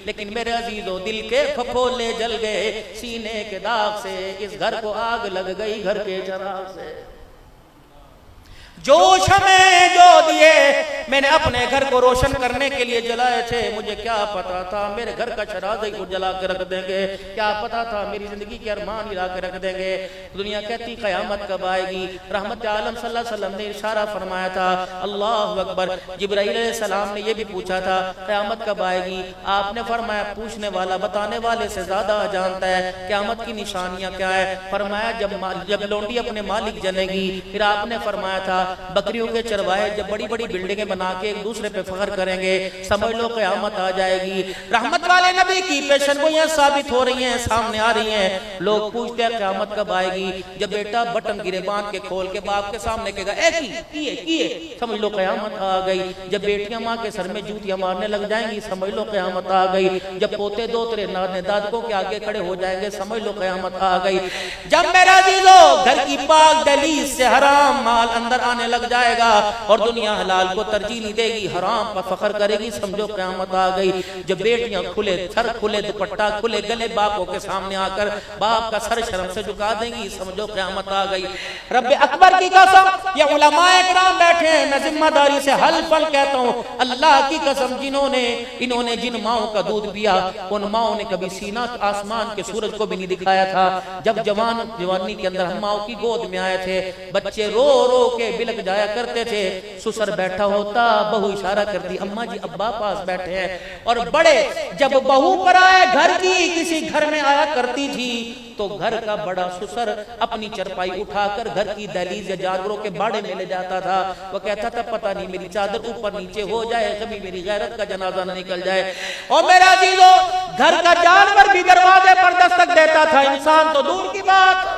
لیکن میرے عزیزو دل کے پھپھولے جل گئے سینے کے داغ سے، اس گھر کو آگ لگ گئی گھر کے چراغ سے۔ جوش ہمیں جو دیے میں نے اپنے گھر کو روشن کرنے کے لیے جلائے تھے، مجھے کیا پتا تھا میرے گھر کا چراغ کو جلا کے رکھ دیں گے، کیا پتا تھا میری زندگی کے ارمان ہلا کے رکھ دیں گے۔ دنیا کہتی قیامت کب آئے گی؟ رحمت عالم صلی اللہ علیہ وسلم نے اشارہ فرمایا تھا، اللہ اکبر۔ جبرائیل علیہ السلام نے یہ بھی پوچھا تھا قیامت کب آئے گی؟ آپ نے فرمایا پوچھنے والا بتانے والے سے زیادہ جانتا ہے، قیامت کی نشانیاں کیا ہے؟ فرمایا جب لونڈی اپنے مالک جنے گی۔ پھر آپ نے فرمایا تھا بکریوں کے چرواہے جب بڑی بڑی بلڈنگیں بنا کے ایک دوسرے پہ فخر کریں گے، سمجھ لو قیامت آ جائے گی۔ رحمت والے نبی کی پیشن گوئیاں ثابت ہو رہی ہیں، سامنے آ رہی ہیں۔ لوگ پوچھتے ہیں قیامت کب آئے گی؟ جب بیٹا بٹن گرے باندھ کے کھول کے باپ کے سامنے کہے گا اے کیے سمجھ لو قیامت آ گئی۔ جب بیٹیاں ماں کے سر میں جوتیاں مارنے لگ جائیں گی، سمجھ لو قیامت آ گئی۔ جب پوتے دوترے نانے دادکوں کے آگے کھڑے ہو جائیں گے، سمجھ لو قیامت آ گئی۔ جب میرا عزیزو گھر کی پاک دہلیز سے حرام مال اندر آنے لگ جائے گا اور دنیا حلال کو ترجیح نہیں دے گی، حرام پر فخر کرے گی، سمجھو قیامت آ گئی۔ جب بیٹیاں کھلے سر کھلے دوپٹہ کھلے گلے باپوں کے سامنے آ کر باپ کا سر شرم سے جھکا دیں گی، سمجھو قیامت آ گئی۔ رب اکبر کی قسم، یہ علماء اکرام بیٹھے ہیں، میں ذمہ داری سے حلف کہتا ہوں، اللہ کی قسم انہوں نے جن ماؤں کا دودھ پیا، ان ماؤں نے کبھی سینہ آسمان کے سورج کو بھی نہیں دکھایا تھا۔ جب جوانی کے اندر ہم ماؤں کی گود میں آئے تھے، بچے رو رو کے بلک جایا کرتے تھے، سسر بیٹھا ہوتا، بہو اشارہ کرتی اماں جی ابا پاس بیٹھے ہیں، اور بڑے جب بہو پر آئے گھر کی کسی گھر میں آیا کرتی تھی تو گھر کا بڑا سسر اپنی چرپائی اٹھا کر گھر کی دہلیز یا جانوروں کے باڑے میں لے جاتا تھا۔ وہ کہتا تھا پتہ نہیں میری چادر اوپر نیچے ہو جائے، کبھی میری غیرت کا جنازہ نہ نکل جائے۔ اور میرا عزیزو گھر کا جانور بھی دروازے پر دستک دیتا تھا، انسان تو دور کی بات۔